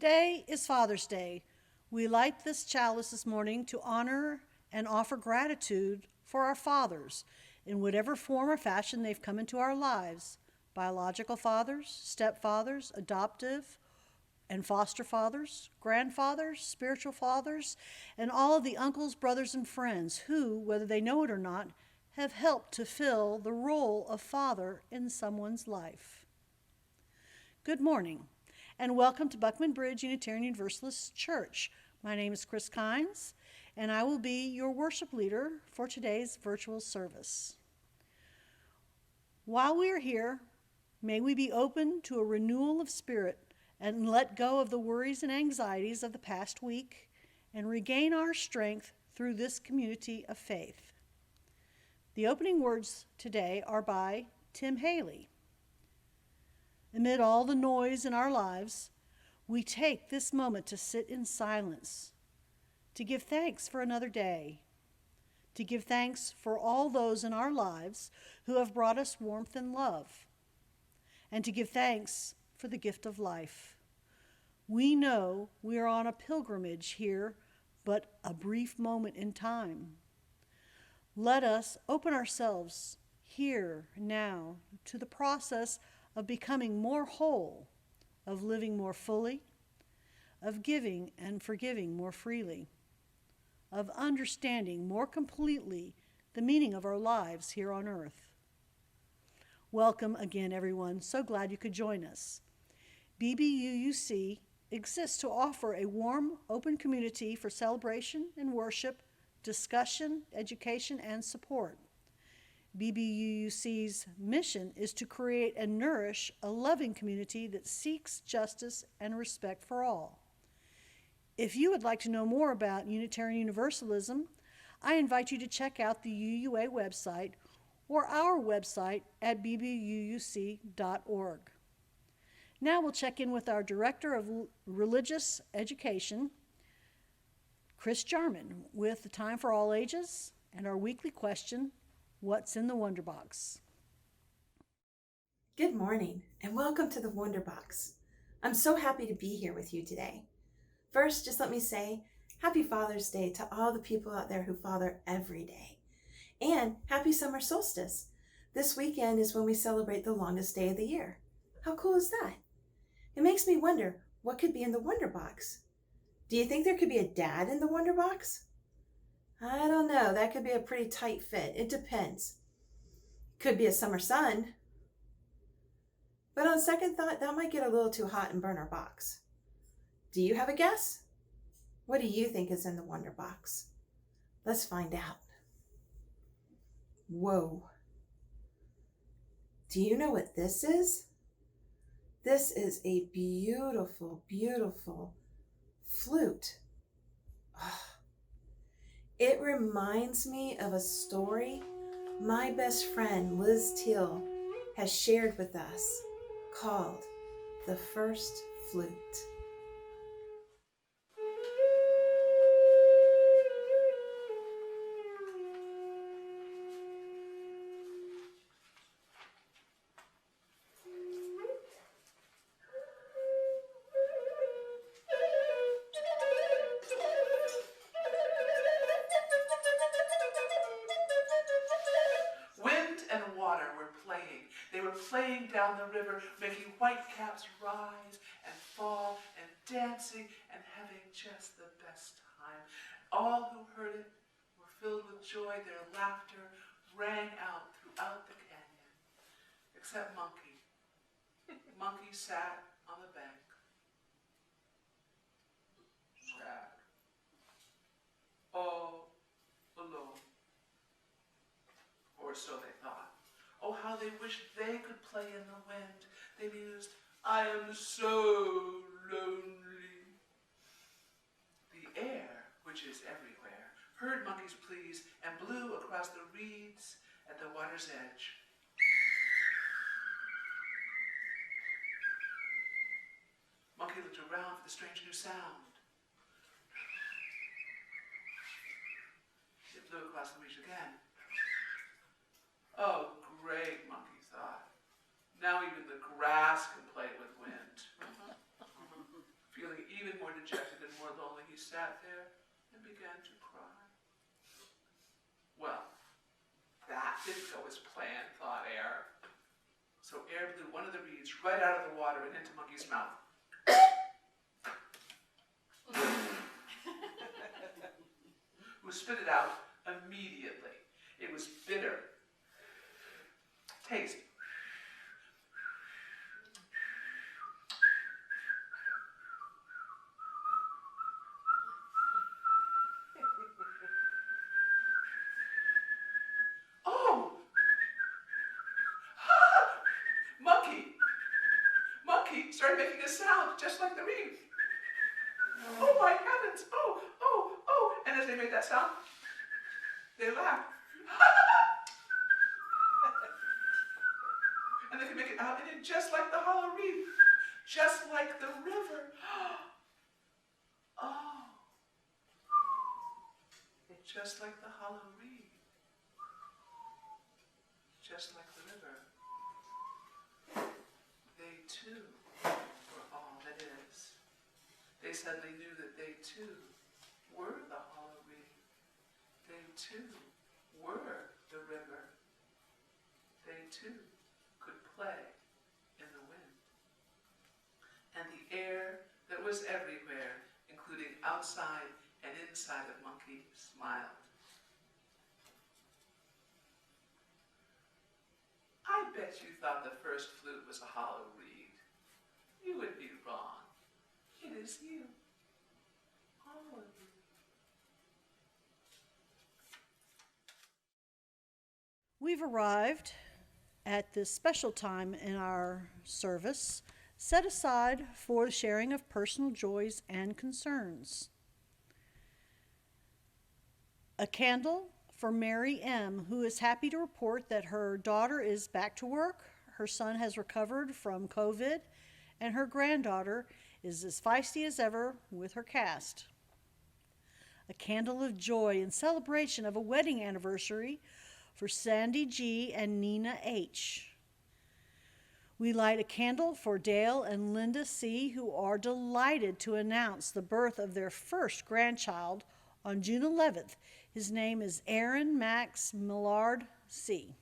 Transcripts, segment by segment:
Today is Father's Day. We light this chalice this morning to honor and offer gratitude for our fathers in whatever form or fashion they've come into our lives. Biological fathers, stepfathers, adoptive and foster fathers, grandfathers, spiritual fathers, and all of the uncles, brothers, and friends who, whether they know it or not, have helped to fill the role of father in someone's life. Good morning, and welcome to Buckman Bridge Unitarian Universalist Church. My name is Kris, and I will be your worship leader for today's virtual service. While we are here, may we be open to a renewal of spirit and let go of the worries and anxieties of the past week and regain our strength through this community of faith. The opening words today are by Tim Haley. Amid all the noise in our lives, we take this moment to sit in silence, to give thanks for another day, to give thanks for all those in our lives who have brought us warmth and love, and to give thanks for the gift of life. We know we are on a pilgrimage here, but a brief moment in time. Let us open ourselves here now to the process of becoming more whole, of living more fully, of giving and forgiving more freely, of understanding more completely the meaning of our lives here on earth. Welcome again, everyone. So glad you could join us. BBUUC exists to offer a warm, open community for celebration and worship, discussion, education, and support. BBUUC's mission is to create and nourish a loving community that seeks justice and respect for all. If you would like to know more about Unitarian Universalism, I invite you to check out the UUA website or our website at bbuuc.org. Now we'll check in with our Director of Religious Education, Kris with the Time for All Ages and our weekly question, What's in the Wonder Box? Good morning and welcome to the Wonder Box. I'm so happy to be here with you today. First, just let me say Happy Father's Day to all the people out there who father every day. And happy summer solstice. This weekend is when we celebrate the longest day of the year. How cool is that? It makes me wonder what could be in the Wonder Box. Do you think there could be a dad in the Wonder Box? I don't know. That could be a pretty tight fit. It depends. Could be a summer sun. But on second thought, that might get a little too hot and burn our box. Do you have a guess? What do you think is in the Wonder Box? Let's find out. Whoa. Do you know what this is? This is a beautiful, beautiful flute. Oh, it reminds me of a story my best friend Liz Teal has shared with us called The First Flute. Playing down the river, making white caps rise and fall and dancing and having just the best time. All who heard it were filled with joy. Their laughter rang out throughout the canyon, except Monkey. Monkey sat on the bank. Sad. All alone. Or so they thought. Oh, how they wished they could play in the wind. They mused, I am so lonely. The air, which is everywhere, heard Monkey's pleas and blew across the reeds at the water's edge. Monkey looked around for the strange new sound. It blew across the reeds again. Oh, great, Monkey thought. Now even the grass can play with wind. Feeling even this plan, thought Air. So Air blew one of the reeds right out of the water and into Monkey's mouth. Who spit it out immediately. It was bitter. Taste. Oh! Monkey started making a sound just like the reed. Oh my heavens! Oh, oh, oh! And as they made that sound, they laughed. And they could make it out, and it just like the hollow reed, just like the river. Oh, just like the hollow reed, just like the river. They too were all that is. They suddenly knew that they too were the hollow reed. They too were the river. They too could play in the wind. And the air that was everywhere, including outside and inside of Monkey, smiled. I bet you thought the first flute was a hollow reed. You would be wrong. It is you. All of you. We've arrived at this special time in our service set aside for the sharing of personal joys and concerns. A candle for Mary M., who is happy to report that her daughter is back to work, her son has recovered from COVID, and her granddaughter is as feisty as ever with her cast. A candle of joy in celebration of a wedding anniversary for Sandy G. and Nina H. We light a candle for Dale and Linda C., who are delighted to announce the birth of their first grandchild on June 11th. His name is Aaron Max Millard C.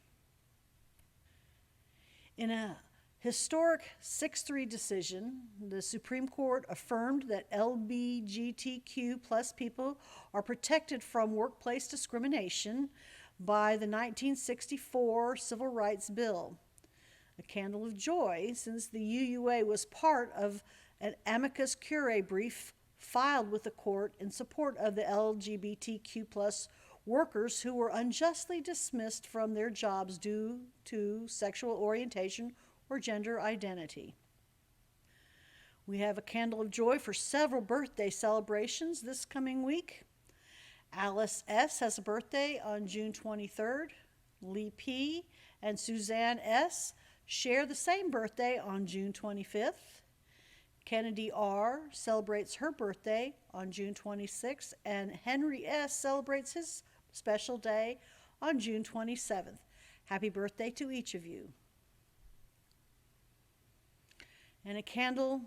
In a historic 6-3 decision, the Supreme Court affirmed that LGBTQ plus people are protected from workplace discrimination by the 1964 Civil Rights Bill. A candle of joy, since the UUA was part of an amicus curiae brief filed with the court in support of the LGBTQ plus workers who were unjustly dismissed from their jobs due to sexual orientation or gender identity. We have a candle of joy for several birthday celebrations this coming week. Alice S. has a birthday on June 23rd. Lee P. and Suzanne S. share the same birthday on June 25th. Kennedy R. celebrates her birthday on June 26th, and Henry S. celebrates his special day on June 27th. Happy birthday to each of you. And a candle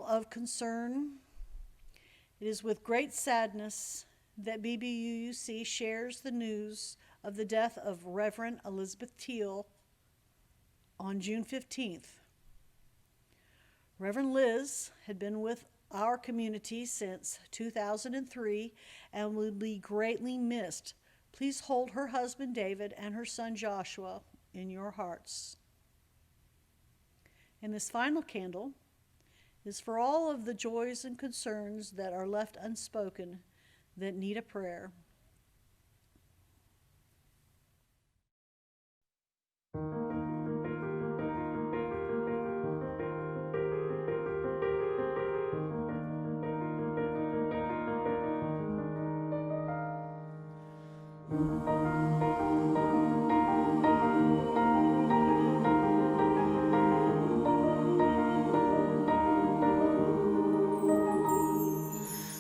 of concern. It is with great sadness that BBUUC shares the news of the death of Reverend Elizabeth Teal on June 15th. Reverend Liz had been with our community since 2003 and will be greatly missed. Please hold her husband David and her son Joshua in your hearts. And this final candle is for all of the joys and concerns that are left unspoken that need a prayer.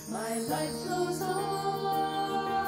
My life goes on.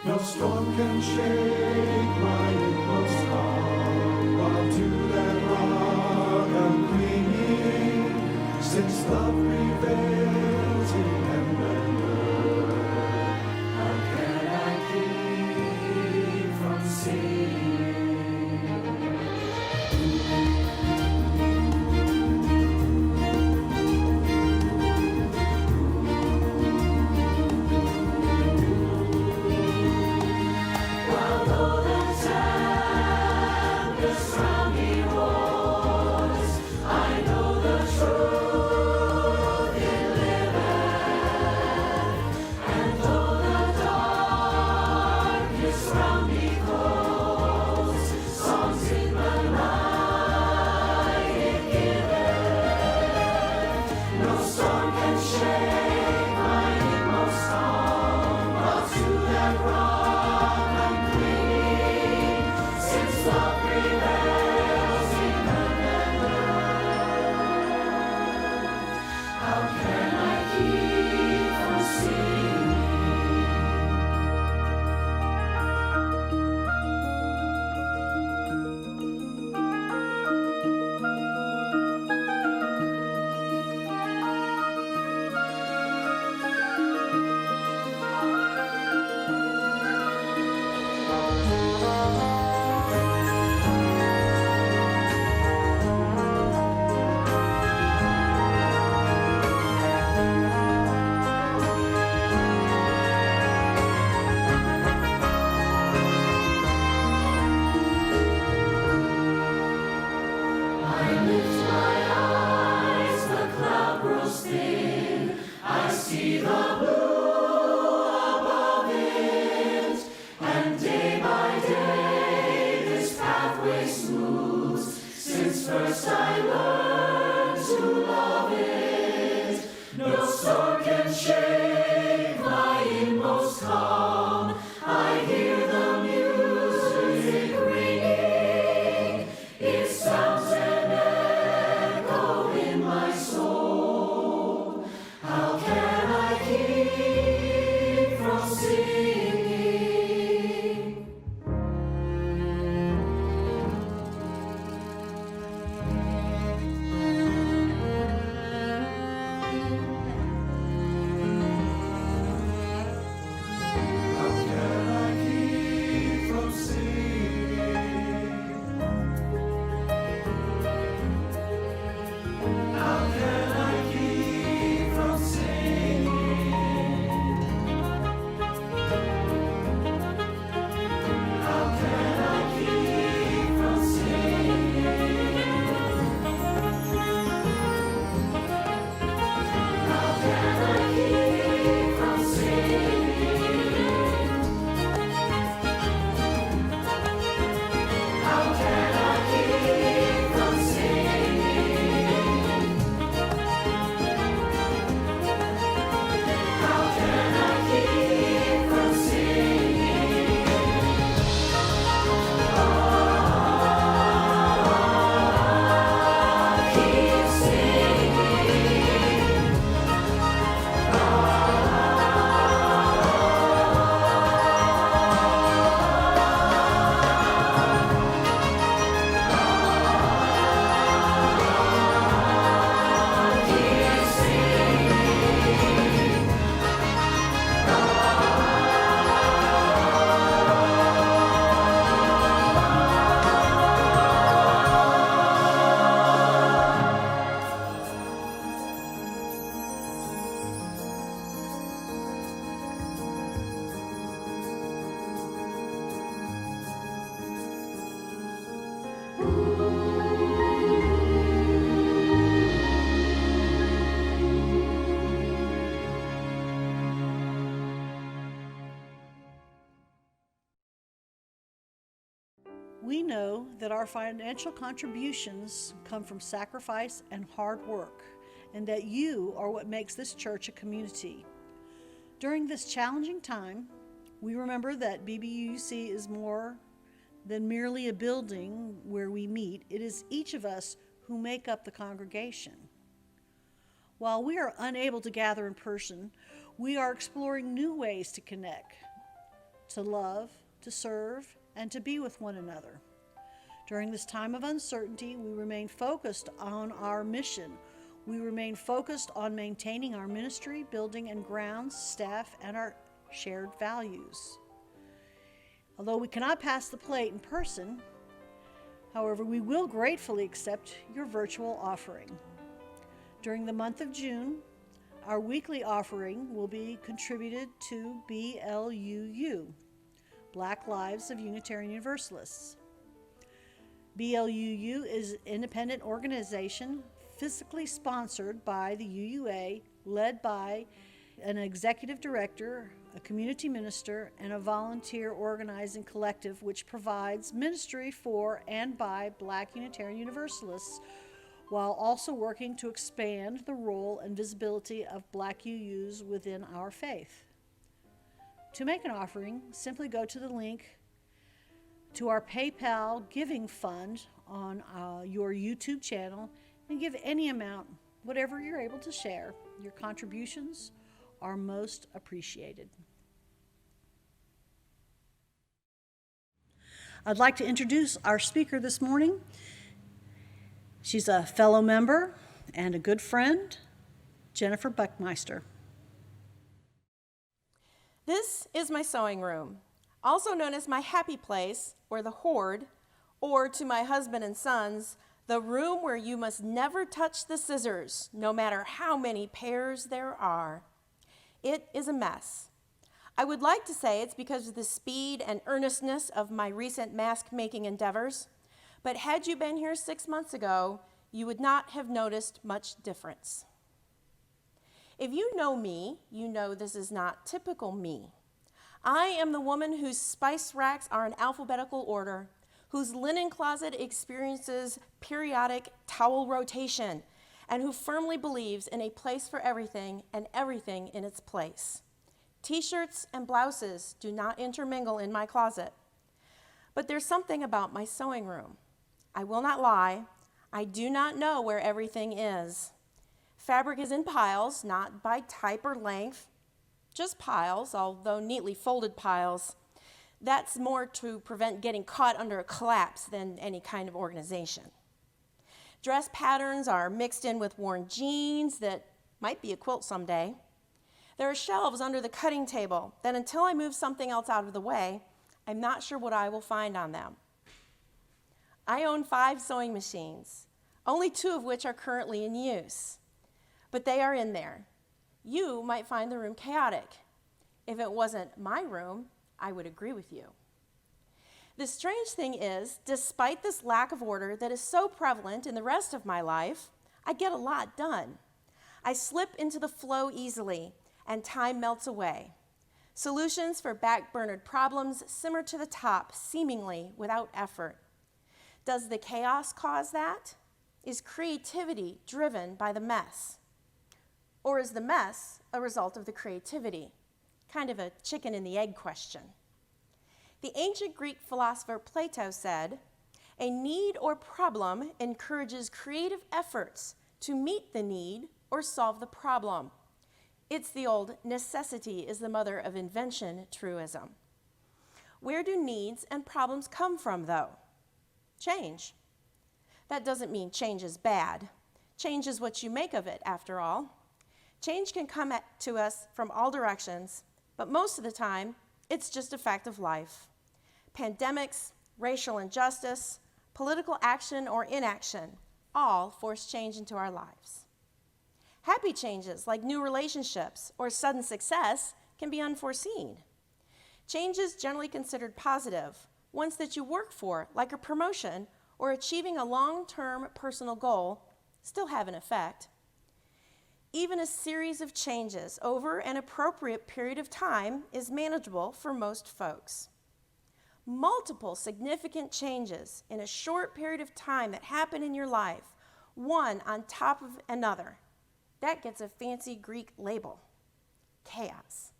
No storm can shake my inmost calm, while to that rock I'm clinging, since love prevails in heaven and earth. How can I keep from singing? We know that our financial contributions come from sacrifice and hard work, and that you are what makes this church a community. During this challenging time, we remember that BBUC is more than merely a building where we meet. It is each of us who make up the congregation. While we are unable to gather in person, we are exploring new ways to connect. to love, to serve, and to be with one another. During this time of uncertainty, we remain focused on our mission. We remain focused on maintaining our ministry, building and grounds, staff, and our shared values. Although we cannot pass the plate in person, however, we will gratefully accept your virtual offering. During the month of June, our weekly offering will be contributed to BLUU, Black Lives of Unitarian Universalists. BLUU is an independent organization physically sponsored by the UUA, led by an executive director, a community minister, and a volunteer organizing collective which provides ministry for and by Black Unitarian Universalists, while also working to expand the role and visibility of Black UUs within our faith. To make an offering, simply go to the link to our PayPal giving fund on your YouTube channel and give any amount, whatever you're able to share. Your contributions are most appreciated. I'd like to introduce our speaker this morning. She's a fellow member and a good friend, Jennifer Bacmeister. This is my sewing room, also known as my happy place, or the hoard, or to my husband and sons, the room where you must never touch the scissors, no matter how many pairs there are. It is a mess. I would like to say it's because of the speed and earnestness of my recent mask-making endeavors, but had you been here 6 months ago, you would not have noticed much difference. If you know me, you know this is not typical me. I am the woman whose spice racks are in alphabetical order, whose linen closet experiences periodic towel rotation, and who firmly believes in a place for everything and everything in its place. T-shirts and blouses do not intermingle in my closet. But there's something about my sewing room. I will not lie, I do not know where everything is. Fabric is in piles, not by type or length, just piles, although neatly folded piles. That's more to prevent getting caught under a collapse than any kind of organization. Dress patterns are mixed in with worn jeans that might be a quilt someday. There are shelves under the cutting table that until I move something else out of the way, I'm not sure what I will find on them. I own 5 sewing machines, only 2 of which are currently in use, but they are in there. You might find the room chaotic. If it wasn't my room, I would agree with you. The strange thing is, despite this lack of order that is so prevalent in the rest of my life, I get a lot done. I slip into the flow easily, and time melts away. Solutions for back-burnered problems simmer to the top, seemingly without effort. Does the chaos cause that? Is creativity driven by the mess? Or is the mess a result of the creativity? Kind of a chicken and the egg question. The ancient Greek philosopher Plato said, "A need or problem encourages creative efforts to meet the need or solve the problem." It's the old necessity is the mother of invention truism. Where do needs and problems come from, though? Change. That doesn't mean change is bad. Change is what you make of it, after all. Change can come to us from all directions, but most of the time, it's just a fact of life. Pandemics, racial injustice, political action or inaction, all force change into our lives. Happy changes like new relationships or sudden success can be unforeseen. Changes generally considered positive, ones that you work for, like a promotion or achieving a long-term personal goal, still have an effect. Even a series of changes over an appropriate period of time is manageable for most folks. Multiple significant changes in a short period of time that happen in your life, one on top of another, that gets a fancy Greek label, chaos.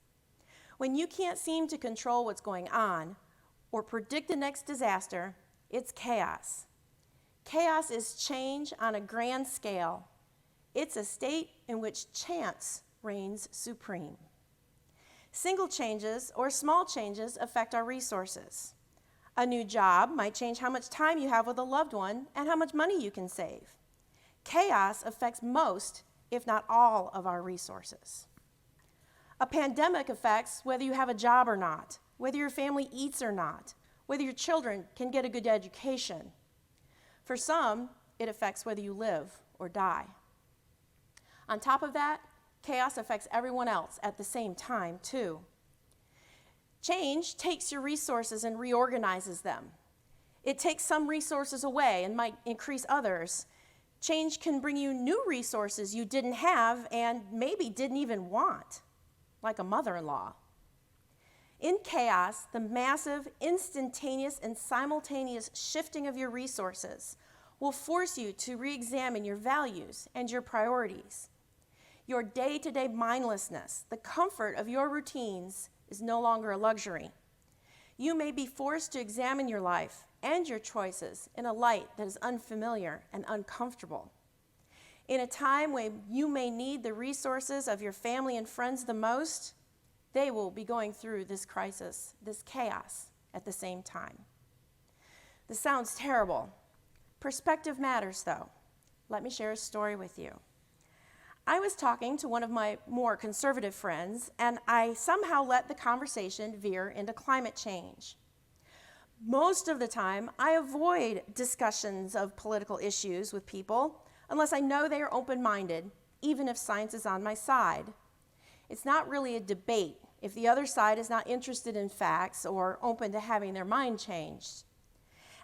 When you can't seem to control what's going on or predict the next disaster, it's chaos. Chaos is change on a grand scale. It's a state in which chance reigns supreme. Single changes or small changes affect our resources. A new job might change how much time you have with a loved one and how much money you can save. Chaos affects most, if not all, of our resources. A pandemic affects whether you have a job or not, whether your family eats or not, whether your children can get a good education. For some, it affects whether you live or die. On top of that, chaos affects everyone else at the same time, too. Change takes your resources and reorganizes them. It takes some resources away and might increase others. Change can bring you new resources you didn't have and maybe didn't even want, like a mother-in-law. In chaos, the massive, instantaneous, and simultaneous shifting of your resources will force you to re-examine your values and your priorities. Your day-to-day mindlessness, the comfort of your routines, is no longer a luxury. You may be forced to examine your life and your choices in a light that is unfamiliar and uncomfortable. In a time when you may need the resources of your family and friends the most, they will be going through this crisis, this chaos, at the same time. This sounds terrible. Perspective matters, though. Let me share a story with you. I was talking to one of my more conservative friends, and I somehow let the conversation veer into climate change. Most of the time, I avoid discussions of political issues with people unless I know they are open-minded, even if science is on my side. It's not really a debate if the other side is not interested in facts or open to having their mind changed.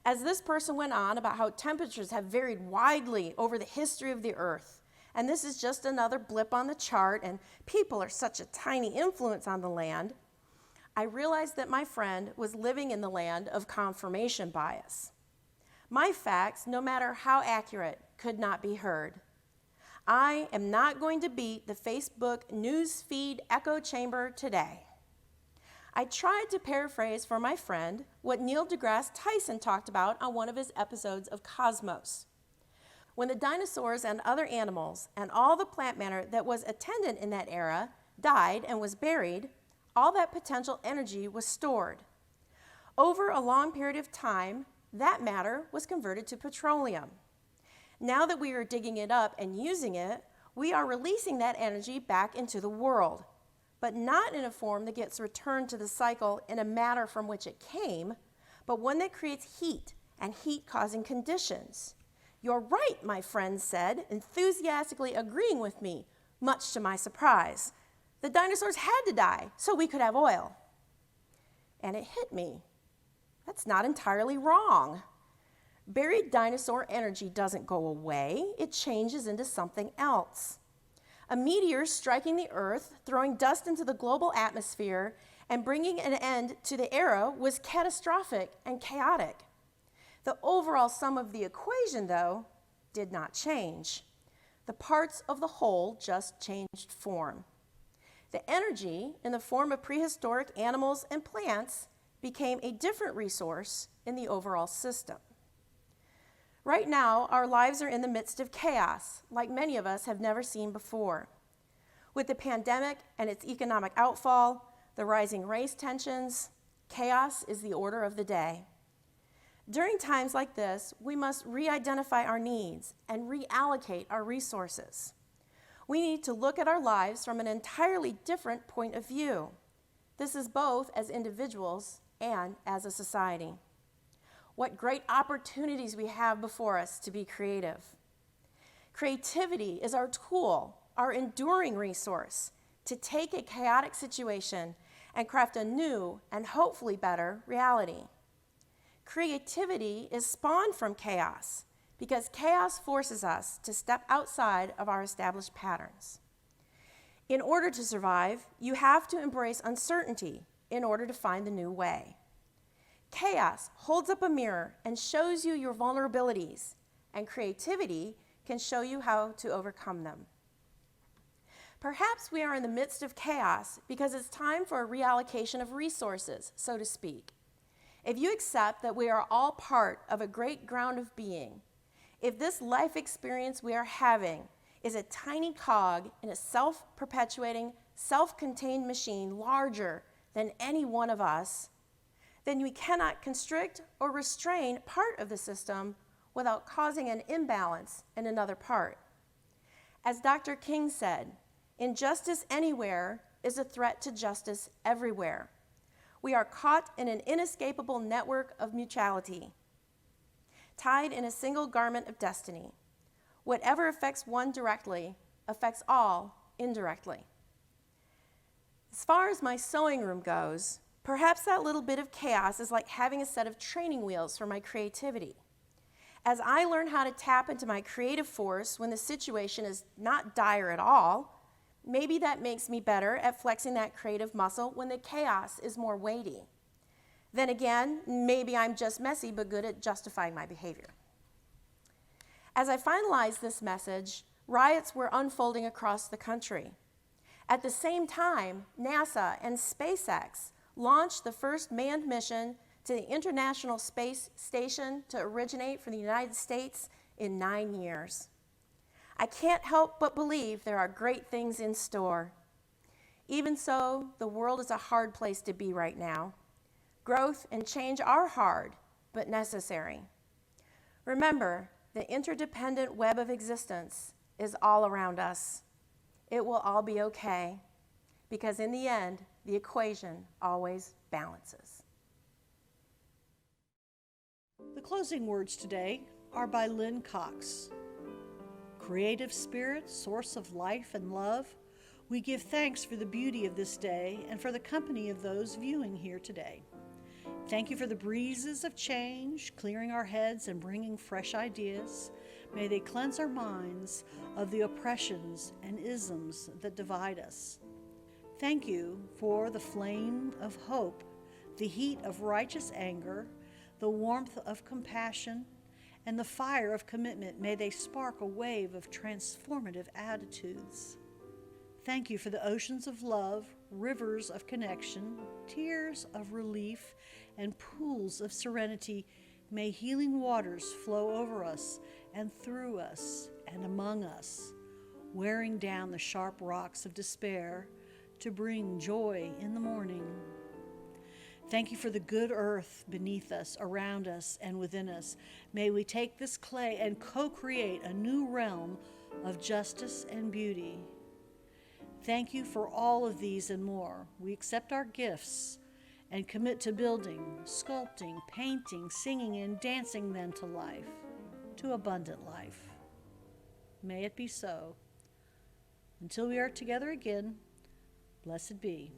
As this person went on about how temperatures have varied widely over the history of the earth, and this is just another blip on the chart, and people are such a tiny influence on the land, I realized that my friend was living in the land of confirmation bias. My facts, no matter how accurate, could not be heard. I am not going to beat the Facebook news feed echo chamber today. I tried to paraphrase for my friend what Neil deGrasse Tyson talked about on one of his episodes of Cosmos. When the dinosaurs and other animals and all the plant matter that was attendant in that era died and was buried, all that potential energy was stored. Over a long period of time, that matter was converted to petroleum. Now that we are digging it up and using it, we are releasing that energy back into the world, but not in a form that gets returned to the cycle in a matter from which it came, but one that creates heat and heat-causing conditions. "You're right," my friend said, enthusiastically agreeing with me, much to my surprise. The dinosaurs had to die so we could have oil. And it hit me. That's not entirely wrong. Buried dinosaur energy doesn't go away, it changes into something else. A meteor striking the Earth, throwing dust into the global atmosphere, and bringing an end to the era was catastrophic and chaotic. The overall sum of the equation, though, did not change. The parts of the whole just changed form. The energy, in the form of prehistoric animals and plants, became a different resource in the overall system. Right now, our lives are in the midst of chaos, like many of us have never seen before. With the pandemic and its economic outfall, the rising race tensions, chaos is the order of the day. During times like this, we must re-identify our needs and reallocate our resources. We need to look at our lives from an entirely different point of view. This is both as individuals and as a society. What great opportunities we have before us to be creative. Creativity is our tool, our enduring resource, to take a chaotic situation and craft a new and hopefully better reality. Creativity is spawned from chaos because chaos forces us to step outside of our established patterns. In order to survive, you have to embrace uncertainty in order to find the new way. Chaos holds up a mirror and shows you your vulnerabilities, and creativity can show you how to overcome them. Perhaps we are in the midst of chaos because it's time for a reallocation of resources, so to speak. If you accept that we are all part of a great ground of being, if this life experience we are having is a tiny cog in a self-perpetuating, self-contained machine larger than any one of us, then we cannot constrict or restrain part of the system without causing an imbalance in another part. As Dr. King said, injustice anywhere is a threat to justice everywhere. We are caught in an inescapable network of mutuality, tied in a single garment of destiny. Whatever affects one directly affects all indirectly. As far as my sewing room goes, perhaps that little bit of chaos is like having a set of training wheels for my creativity. As I learn how to tap into my creative force when the situation is not dire at all, maybe that makes me better at flexing that creative muscle when the chaos is more weighty. Then again, maybe I'm just messy but good at justifying my behavior. As I finalized this message, riots were unfolding across the country. At the same time, NASA and SpaceX launched the first manned mission to the International Space Station to originate from the United States in 9 years. I can't help but believe there are great things in store. Even so, the world is a hard place to be right now. Growth and change are hard, but necessary. Remember, the interdependent web of existence is all around us. It will all be okay, because in the end, the equation always balances. The closing words today are by Lynn Cox. Creative Spirit, source of life and love, we give thanks for the beauty of this day and for the company of those viewing here today. Thank you for the breezes of change, clearing our heads and bringing fresh ideas. May they cleanse our minds of the oppressions and isms that divide us. Thank you for the flame of hope, the heat of righteous anger, the warmth of compassion, and the fire of commitment. May they spark a wave of transformative attitudes. Thank you for the oceans of love, rivers of connection, tears of relief, and pools of serenity. May healing waters flow over us and through us and among us, wearing down the sharp rocks of despair to bring joy in the morning. Thank you for the good earth beneath us, around us, and within us. May we take this clay and co-create a new realm of justice and beauty. Thank you for all of these and more. We accept our gifts and commit to building, sculpting, painting, singing, and dancing them to life, to abundant life. May it be so. Until we are together again, blessed be.